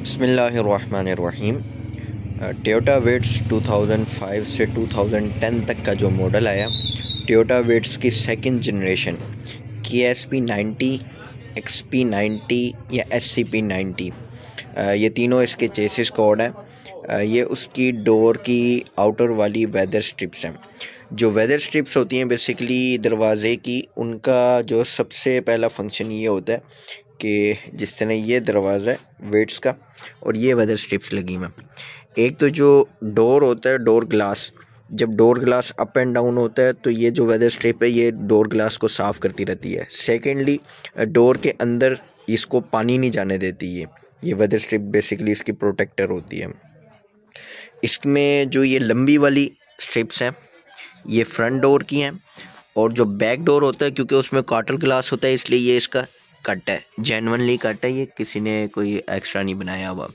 बिस्मिल्लाहिर्रहमानिर्रहीम। Toyota wits 2005 से 2010 तक का जो मॉडल आया, टोयोटा विट्स की सेकंड जनरेशन KSP90, XP90 या SCP90, ये तीनों इसके चेसिस कोड हैं। ये उसकी डोर की आउटर वाली वेदर स्ट्रिप्स हैं। जो वेदर स्ट्रिप्स होती हैं बेसिकली दरवाज़े की, उनका जो सबसे पहला फंक्शन ये होता है कि जिस तरह ये दरवाज़ा है वेट्स का और ये वेदर स्ट्रिप्स लगी हैं। एक तो जो डोर होता है, डोर ग्लास, जब door glass up and down होता है तो ये जो वेदर स्ट्रिप है ये डोर ग्लास को साफ़ करती रहती है। सेकेंडली, डोर के अंदर इसको पानी नहीं जाने देती ये वेदर स्ट्रिप बेसिकली इसकी प्रोटेक्टर होती है। इसमें जो ये लंबी वाली स्ट्रिप्स हैं ये फ्रंट डोर की हैं, और जो बैक डोर होता है क्योंकि उसमें क्वार्टर ग्लास होता है इसलिए ये इसका कट है, जेन्युइनली कट है, ये किसी ने कोई एक्स्ट्रा नहीं बनाया हुआ।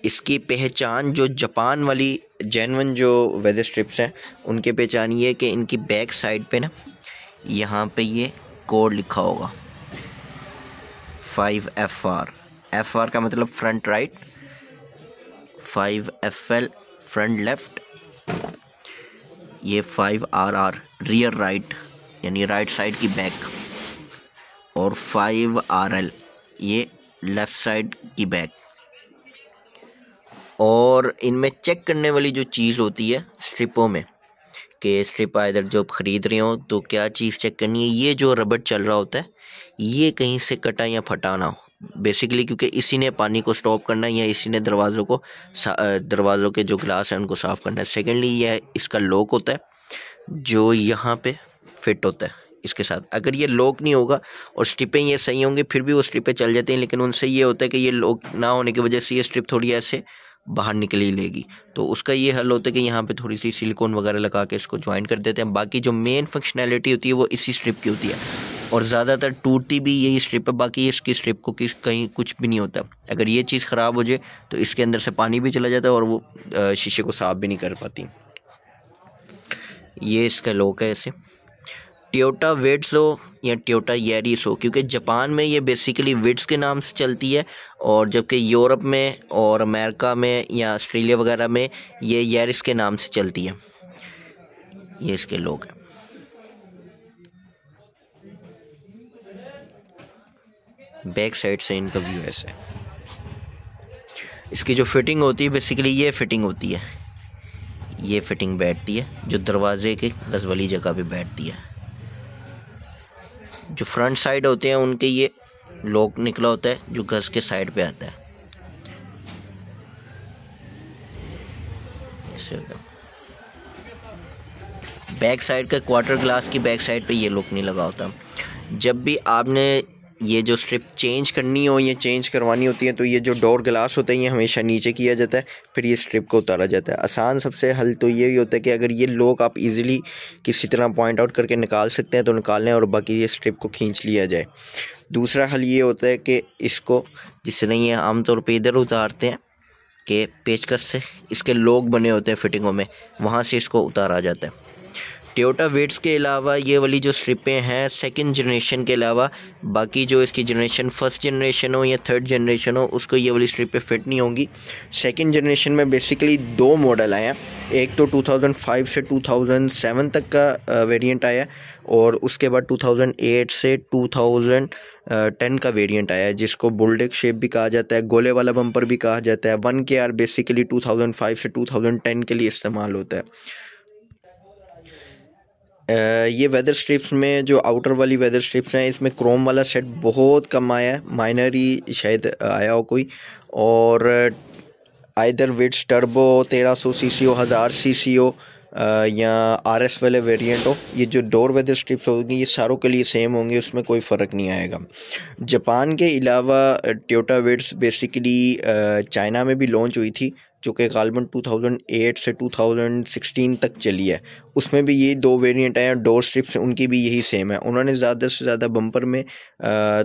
इसकी पहचान जो जापान वाली जेन्युइन जो वेदर स्ट्रिप्स हैं उनकी पहचान ये है कि इनकी बैक साइड पे ना यहाँ पे ये कोड लिखा होगा 5FR। FR का मतलब front right, 5FL front left, ये 5RR रियर राइट यानी राइट साइड की बैक, और 5RL ये लेफ़्ट साइड की बैक। और इनमें चेक करने वाली जो चीज़ होती है स्ट्रिपों में कि स्ट्रिप इधर जो ख़रीद रहे हो तो क्या चीज़ चेक करनी है, ये जो रबड़ चल रहा होता है ये कहीं से कटा या फटा ना हो बेसिकली, क्योंकि इसी ने पानी को स्टॉप करना है या इसी ने दरवाज़ों के जो ग्लास हैं उनको साफ़ करना है। सेकेंडली यह इसका लॉक होता है जो यहाँ पे फिट होता है इसके साथ। अगर ये लॉक नहीं होगा और स्ट्रिपें ये सही होंगी फिर भी वो स्ट्रिपें चल जाती हैं, लेकिन उनसे ये होता है कि ये लॉक ना होने की वजह से ये स्ट्रिप थोड़ी ऐसे बाहर निकल ही लेगी। तो उसका ये हल होता है कि यहाँ पे थोड़ी सी सिलिकॉन वगैरह लगा के इसको ज्वाइन कर देते हैं। बाकी जो मेन फंक्शनैलिटी होती है वो इसी स्ट्रिप की होती है, और ज़्यादातर टूटती भी यही स्ट्रिप है। बाकी इसकी स्ट्रिप को कहीं कुछ भी नहीं होता। अगर ये चीज़ ख़राब हो जाए तो इसके अंदर से पानी भी चला जाता है और वो शीशे को साफ़ भी नहीं कर पाती। ये इसका लॉक है ऐसे। टोयोटा विट्स हो या टोयोटा यारिस हो, क्योंकि जापान में ये बेसिकली विट्स के नाम से चलती है, और जबकि यूरोप में और अमेरिका में या ऑस्ट्रेलिया वगैरह में ये यारिस के नाम से चलती है। ये इसके लोग हैं। बैक साइड से इनका व्यू ऐसे है। इसकी जो फिटिंग होती है बेसिकली ये फिटिंग होती है, ये फिटिंग बैठती है जो दरवाजे के गज़ वाली जगह पे बैठती है। जो फ्रंट साइड होते हैं उनके ये लॉक निकला होता है जो गज़ के साइड पे आता है। बैक साइड का क्वार्टर ग्लास की बैक साइड पे ये लॉक नहीं लगा होता। जब भी आपने ये जो स्ट्रिप चेंज करनी हो या चेंज करवानी होती है तो ये जो डोर ग्लास होता है ये हमेशा नीचे किया जाता है, फिर ये स्ट्रिप को उतारा जाता है। आसान सबसे हल तो यही होता है कि अगर ये लॉक आप इजीली किसी तरह पॉइंट आउट करके निकाल सकते हैं तो निकाल लें और बाकी ये स्ट्रिप को खींच लिया जाए। दूसरा हल ये होता है कि इसको जिस तरह ये आमतौर पर इधर उतारते हैं कि पेचकस से इसके लॉक बने होते हैं फिटिंगों में, वहाँ से इसको उतारा जाता है। टोयोटा विट्स के अलावा ये वाली जो स्ट्रिपें हैं सेकंड जनरेशन के अलावा बाकी जो इसकी जनरेशन फर्स्ट जनरेशन हो या थर्ड जनरेशन हो उसको ये वाली स्ट्रिपें फिट नहीं होंगी। सेकंड जनरेशन में बेसिकली दो मॉडल आए हैं, एक तो 2005 से 2007 तक का वेरिएंट आया और उसके बाद 2008 से 2010 का वेरिएंट आया है जिसको बुलडेक शेप भी कहा जाता है, गोले वाला बम्पर भी कहा जाता है। 1KR बेसिकली 2005 से 2010 के लिए इस्तेमाल होता है। ये वेदर स्ट्रिप्स में जो आउटर वाली वेदर स्ट्रिप्स हैं इसमें क्रोम वाला सेट बहुत कम आया है, माइनर ही शायद आया हो कोई। और आइदर विट्स टर्बो 1300 सीसी हो, 1000 सीसी हो या RS वाले वेरिएंट हो, ये जो डोर वेदर स्ट्रिप्स होगी ये सारों के लिए सेम होंगे, उसमें कोई फ़र्क नहीं आएगा। जापान के अलावा टोयोटा विट्स बेसिकली चाइना में भी लॉन्च हुई थी जो कि गालबन 2008 से 2016 तक चली है। उसमें भी ये दो वेरिएंट आए हैं, डोर स्ट्रिप्स उनकी भी यही सेम है। उन्होंने ज़्यादा से ज़्यादा बम्पर में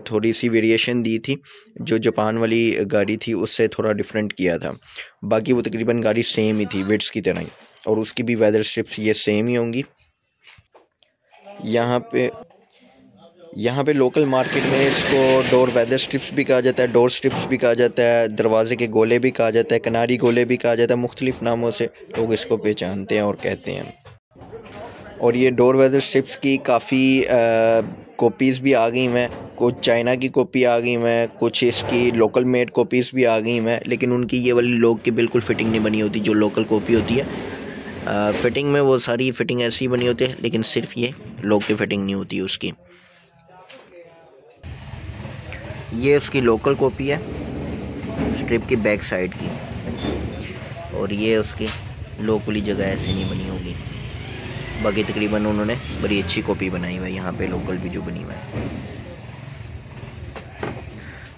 थोड़ी सी वेरिएशन दी थी, जो जापान वाली गाड़ी थी उससे थोड़ा डिफरेंट किया था। बाकी वो तकरीबन गाड़ी सेम ही थी विट्स की तरह ही, और उसकी भी वेदर स्ट्रिप्स ये सेम ही होंगी। यहाँ पे यहाँ पे लोकल मार्केट में इसको डोर वेदर स्ट्रिप्स भी कहा जाता है, डोर स्ट्रिप्स भी कहा जाता है, दरवाजे के गोले भी कहा जाता है, किनारी गोले भी कहा जाता है। मुख्तलिफ़ नामों से लोग इसको पहचानते हैं और कहते हैं। और ये डोर वेदर स्ट्रिप्स की काफ़ी कॉपीज़ भी आ गई हैं, कुछ चाइना की कॉपी आ गई हैं, कुछ इसकी लोकल मेड कॉपीज़ भी आ गई हैं, लेकिन उनकी ये वाली लोग की बिल्कुल फ़िटिंग नहीं बनी होती जो लोकल कॉपी होती है। फ़िटिंग में वो सारी फ़िटिंग ऐसी ही बनी होती है, लेकिन सिर्फ ये लोग की फ़िटिंग नहीं होती उसकी। ये उसकी लोकल कॉपी है स्ट्रिप की बैक साइड की, और ये उसकी लोकली जगह ऐसे नहीं बनी होगी। बाकी तकरीबन उन्होंने बड़ी अच्छी कॉपी बनाई हुई है यहाँ पे लोकल भी जो बनी हुई है।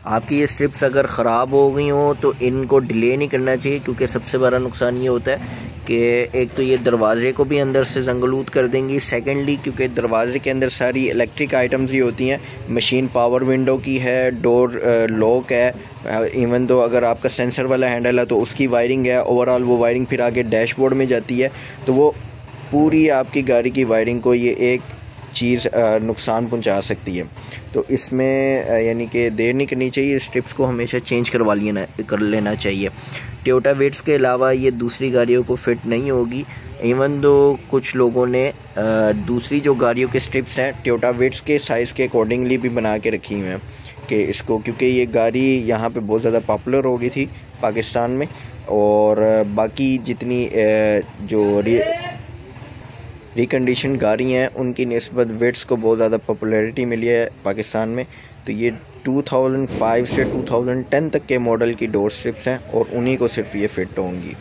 आपकी ये स्ट्रिप्स अगर ख़राब हो गई हो तो इनको डिले नहीं करना चाहिए, क्योंकि सबसे बड़ा नुकसान ये होता है कि एक तो ये दरवाज़े को भी अंदर से जंगलूद कर देंगी, सेकेंडली क्योंकि दरवाज़े के अंदर सारी इलेक्ट्रिक आइटम्स ही होती हैं। मशीन पावर विंडो की है, डोर लॉक है, इवन तो अगर आपका सेंसर वाला हैंडल है तो उसकी वायरिंग है। ओवरऑल वो वायरिंग फिर आगे डैशबोर्ड में जाती है, तो वो पूरी आपकी गाड़ी की वायरिंग को ये एक चीज़ नुकसान पहुंचा सकती है। तो इसमें यानी कि देर नहीं करनी चाहिए, स्ट्रिप्स को हमेशा चेंज कर लेना चाहिए। टोयोटा विट्स के अलावा ये दूसरी गाड़ियों को फिट नहीं होगी। इवन दो कुछ लोगों ने दूसरी जो गाड़ियों के स्ट्रिप्स हैं टोयोटा विट्स के साइज़ के अकॉर्डिंगली भी बना के रखी हुई हैं कि इसको, क्योंकि ये गाड़ी यहाँ पे बहुत ज़्यादा पॉपुलर हो गई थी पाकिस्तान में, और बाकी जितनी जो रिकंडीशन गाड़ी हैं उनकी निस्बत विट्स को बहुत ज़्यादा पॉपुलैरिटी मिली है पाकिस्तान में। तो ये 2005 से 2010 तक के मॉडल की डोर स्ट्रिप्स हैं और उन्हीं को सिर्फ ये फिट होंगी।